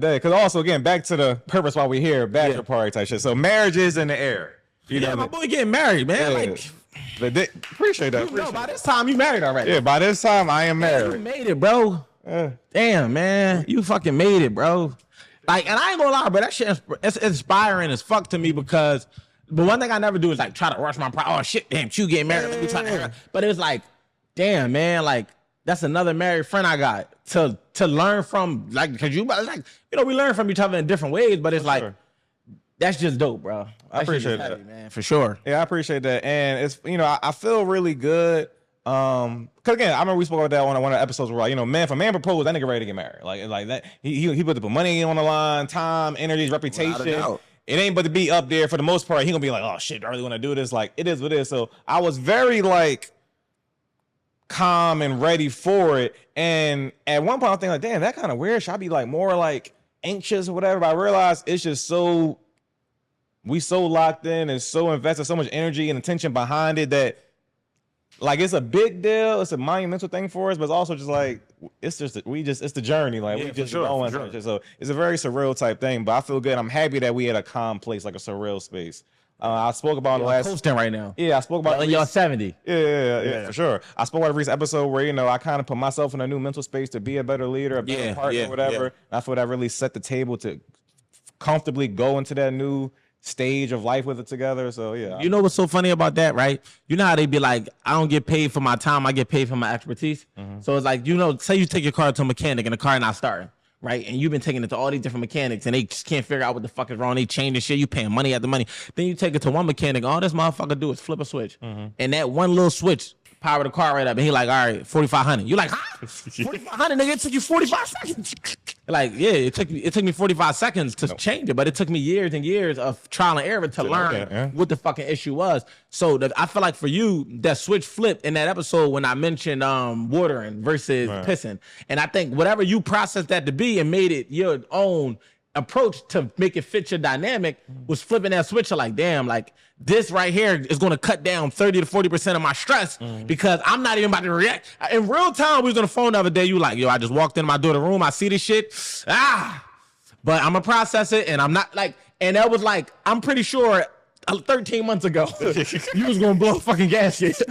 Because also, again, back to the purpose why we're here, bachelor party type shit. So marriage is in the air. You know, my boy getting married, man. Like, appreciate that. No, by this time you married already. Yeah, by this time I am married. You made it, bro. Damn, man, you fucking made it, bro. Like, and I ain't gonna lie, bro. That shit it's inspiring as fuck to me because. But one thing I never do is like try to rush my pride. Oh shit, damn, you getting married. Let me try to. But it was like, damn, man, like that's another married friend I got to learn from. Like, cause you like, you know, we learn from each other in different ways. But it's like, that's just dope, bro. I appreciate that, heavy, man, for sure. Yeah, I appreciate that, and it's I feel really good. Cause again, I remember we spoke about that on one of the episodes where man proposed, that nigga ready to get married. Like that, he put the money on the line, time, energy, reputation. It ain't but to be up there for the most part. He gonna be like, oh shit, I really want to do this. Like, it is what it is. So I was very like calm and ready for it. And at one point I was thinking like, damn, that kind of weird. Should I be like more like anxious or whatever? But I realized it's just we so locked in and so invested, so much energy and attention behind it that like it's a big deal. It's a monumental thing for us, but it's also just like it's the journey. Like we just going. So it's a very surreal type thing. But I feel good. I'm happy that we at a calm place, like a surreal space. I spoke about the last coasting right now. Yeah, I spoke about y'all 70. Yeah, for sure. I spoke about a recent episode where I kind of put myself in a new mental space to be a better leader, a better partner, whatever. And I feel that really set the table to comfortably go into that new stage of life with it together. So yeah. You know what's so funny about that, right? You know how they be like, I don't get paid for my time, I get paid for my expertise. So it's like, say you take your car to a mechanic and the car not starting, right? And you've been taking it to all these different mechanics and they just can't figure out what the fuck is wrong. They changing shit, you paying money after money. Then you take it to one mechanic, all this motherfucker do is flip a switch. And that one little switch power the car right up, and he like, all right, 4,500. You like, huh? 4,500, nigga, it took you 45 seconds. Like, yeah, it took me 45 seconds to change it, but it took me years and years of trial and error to learn what the fucking issue was. So I feel like for you, that switch flipped in that episode when I mentioned watering versus pissing. And I think whatever you processed that to be and made it your own approach to make it fit your dynamic was flipping that switch. Like, damn, like this right here is going to cut down 30 to 40% of my stress because I'm not even about to react. In real time, we was on the phone the other day. You like, yo, I just walked in my daughter's room. I see this shit. But I'm going to process it. And I'm not like, and that was like, I'm pretty sure 13 months ago, you was going to blow a fucking gasket.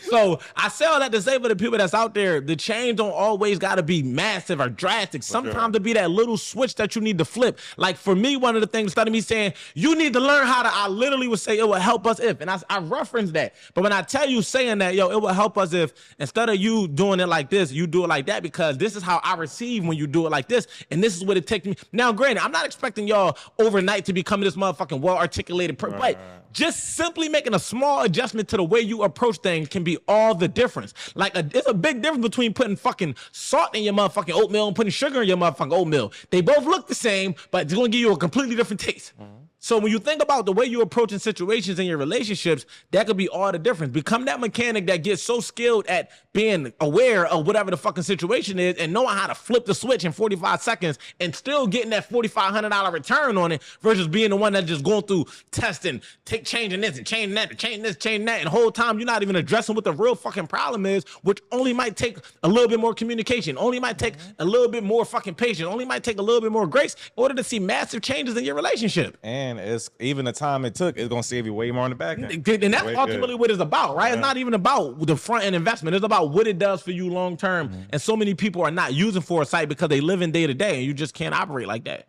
So I say all that to say for the people that's out there, the change don't always got to be massive or drastic. Sometimes it be that little switch that you need to flip. Like for me, one of the things started me saying, you need to learn how to, I literally would say it will help us if, and I referenced that. But when I tell you saying that, yo, it will help us if instead of you doing it like this, you do it like that, because this is how I receive when you do it like this. And this is what it takes me. Now, granted, I'm not expecting y'all overnight to become this motherfucking well-articulated but just simply making a small adjustment to the way you approach things can be all the difference. Like, it's a big difference between putting fucking salt in your motherfucking oatmeal and putting sugar in your motherfucking oatmeal. They both look the same, but it's going to give you a completely different taste. So when you think about the way you're approaching situations in your relationships, that could be all the difference. Become that mechanic that gets so skilled at being aware of whatever the fucking situation is and knowing how to flip the switch in 45 seconds and still getting that $4,500 return on it versus being the one that's just going through testing, changing this and changing that, and changing this, changing that. And the whole time you're not even addressing what the real fucking problem is, which only might take a little bit more communication, only might take a little bit more fucking patience, only might take a little bit more grace in order to see massive changes in your relationship. And it's even the time it took, it's going to save you way more on the back end. And that's ultimately what it's about, right? It's not even about the front end investment. It's about what it does for you long term. And so many people are not using foresight because they live in day to day, and you just can't operate like that.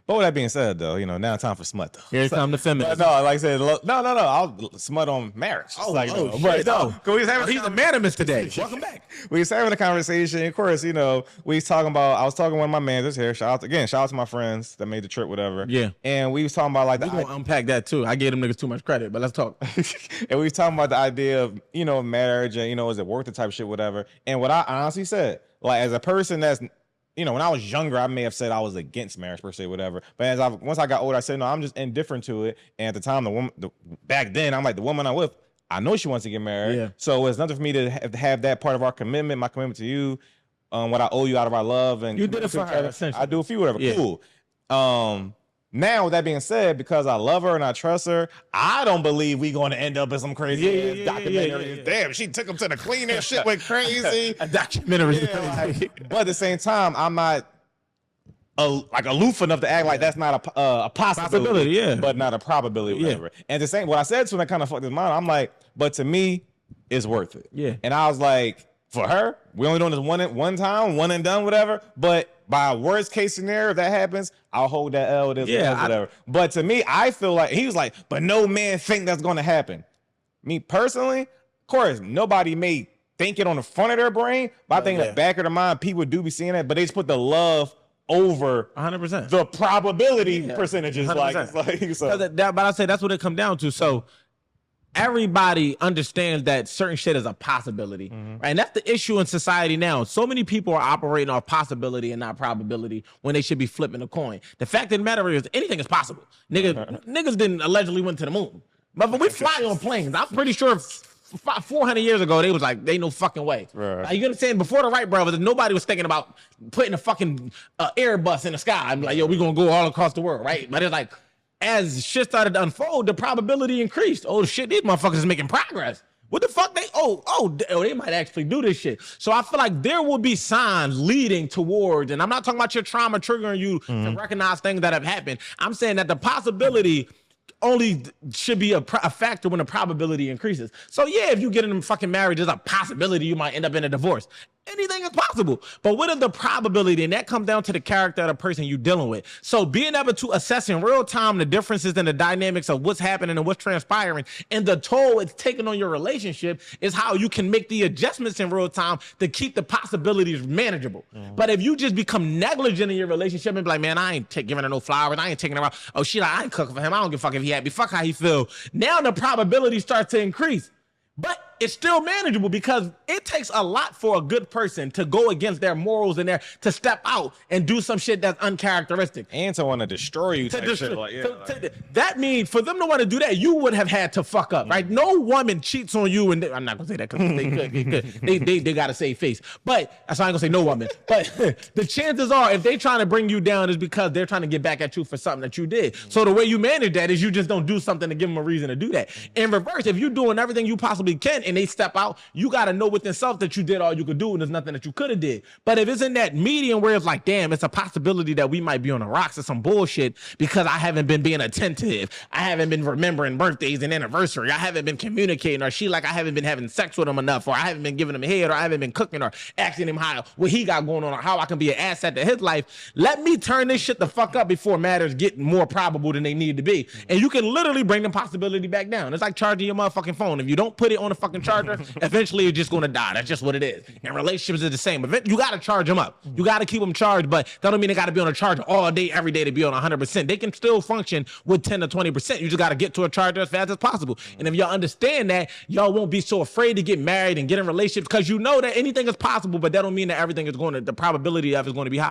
But with that being said, though, now time for smut, though. Here comes the feminist. No, like I said, no. I'll smut on marriage. He's a manimist today. Welcome back. We was having a conversation. Of course, I was talking to one of my managers here. Shout out to my friends that made the trip, whatever. Yeah. And we was talking about like we gonna unpack that too. I gave them niggas too much credit, but let's talk. And we was talking about the idea of marriage and is it worth the type of shit, whatever. And what I honestly said, like as a person that's when I was younger, I may have said I was against marriage per se, whatever. But once I got older, I said no, I'm just indifferent to it. And at the time, back then, I'm like, the woman I'm with, I know she wants to get married. Yeah. So it's nothing for me to have that part of our commitment, my commitment to you, what I owe you out of our love. And you did it for her, essentially. I do it for you, whatever. Yeah. Cool. Now, with that being said, because I love her and I trust her, I don't believe we going to end up in some crazy documentary. Yeah. Damn, she took him to the cleaner, shit went crazy. A documentary. But at the same time, I'm not like aloof enough to act like that's not a possibility, yeah, but not a probability, or whatever. And the same, what I said to him that kind of fucked his mind. I'm like, but to me, it's worth it. Yeah. And I was like, for her, we only doing this one time, one and done, whatever. But by worst case scenario, if that happens, I'll hold that L. This, whatever. But to me, I feel like he was like, but no man think that's going to happen. Me personally, of course, nobody may think it on the front of their brain, but I think in the back of their mind, people do be seeing that, but they just put the love over 100% the probability percentages. 100%. So. But I say that's what it comes down to. So everybody understands that certain shit is a possibility, right? And that's the issue in society now. So many people are operating off possibility and not probability when they should be flipping a coin. The fact of the matter is anything is possible. Niggas didn't allegedly went to the moon, but we fly on planes. I'm pretty sure 400 years ago, they was like, they ain't no fucking way. Right. Like, you understand? Before the Wright brothers, nobody was thinking about putting a fucking Airbus in the sky. I'm like, yo, we gonna go all across the world, right? But it's like, as shit started to unfold, the probability increased. Oh shit, these motherfuckers is making progress. What the fuck? They might actually do this shit. So I feel like there will be signs leading towards, and I'm not talking about your trauma triggering you to recognize things that have happened. I'm saying that the possibility only should be a factor when the probability increases. So yeah, if you get in a fucking marriage, there's a possibility you might end up in a divorce. Anything is possible. But what is the probability? And that comes down to the character of the person you're dealing with. So being able to assess in real time the differences and the dynamics of what's happening and what's transpiring and the toll it's taking on your relationship is how you can make the adjustments in real time to keep the possibilities manageable. But if you just become negligent in your relationship and be like, man, I ain't giving her no flowers, I ain't taking her out. Oh shit, I ain't cooking for him. I don't give a fuck if he happy. Fuck how he feel. Now the probability starts to increase. But it's still manageable because it takes a lot for a good person to go against their morals and to step out and do some shit that's uncharacteristic. And to want to destroy you. That means for them to want to do that, you would have had to fuck up, right? No woman cheats on you, and I'm not gonna say that because they gotta save face. But so I ain't gonna say no woman. But the chances are, if they trying to bring you down, is because they're trying to get back at you for something that you did. So the way you manage that is you just don't do something to give them a reason to do that. In reverse, if you're doing everything you possibly can and they step out, you got to know within self that you did all you could do and there's nothing that you could have did. But if it's in that medium where it's like, damn, it's a possibility that we might be on the rocks or some bullshit because I haven't been being attentive, I haven't been remembering birthdays and anniversary, I haven't been communicating, or I haven't been having sex with him enough, or I haven't been giving him head, or I haven't been cooking or asking him what he got going on or how I can be an asset to his life. Let me turn this shit the fuck up before matters get more probable than they need to be. And you can literally bring the possibility back down. It's like charging your motherfucking phone. If you don't put it on the fucking charger, eventually you're just going to die. That's just what it is. And relationships are the same. You got to charge them up. You got to keep them charged, but that don't mean they got to be on a charger all day, every day to be on 100%. They can still function with 10 to 20%. You just got to get to a charger as fast as possible. And if y'all understand that, y'all won't be so afraid to get married and get in relationships because you know that anything is possible, but that don't mean that everything is the probability of it is going to be high.